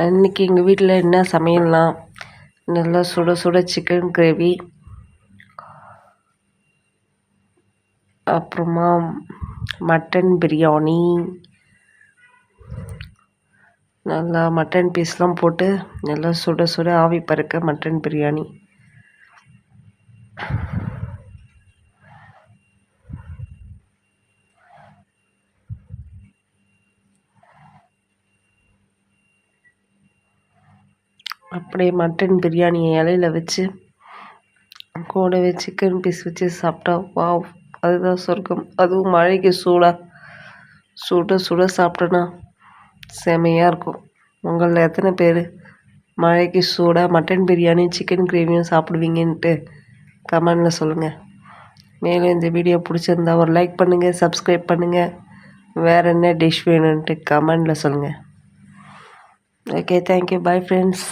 இன்றைக்கி எங்கள் வீட்டில் என்ன சமையல்னா, நல்லா சுட சுட சிக்கன் கிரேவி, அப்புறமா மட்டன் பிரியாணி, நல்லா மட்டன் பீஸ்லாம் போட்டு நல்லா சுட சுட ஆவி பறக்க மட்டன் பிரியாணி. அப்படியே மட்டன் பிரியாணியை இலையில வச்சு கூடவே சிக்கன் பீஸ் வச்சு சாப்பிட்டா வாவ், அதுதான் சொர்க்கம். அதுவும் மழைக்கு சுட சுட சாப்பிட்டோன்னா செமையாக இருக்கும். உங்களில் எத்தனை பேர் மழைக்கு சூடாக மட்டன் பிரியாணி சிக்கன் கிரேவியும் சாப்பிடுவீங்கன்ட்டு கமெண்டில் சொல்லுங்கள். மேலும் இந்த வீடியோ பிடிச்சிருந்தா ஒரு லைக் பண்ணுங்கள், சப்ஸ்கிரைப் பண்ணுங்கள். வேறு என்ன டிஷ் வேணும்ன்ட்டு கமெண்டில் சொல்லுங்கள். Okay, thank you, bye friends.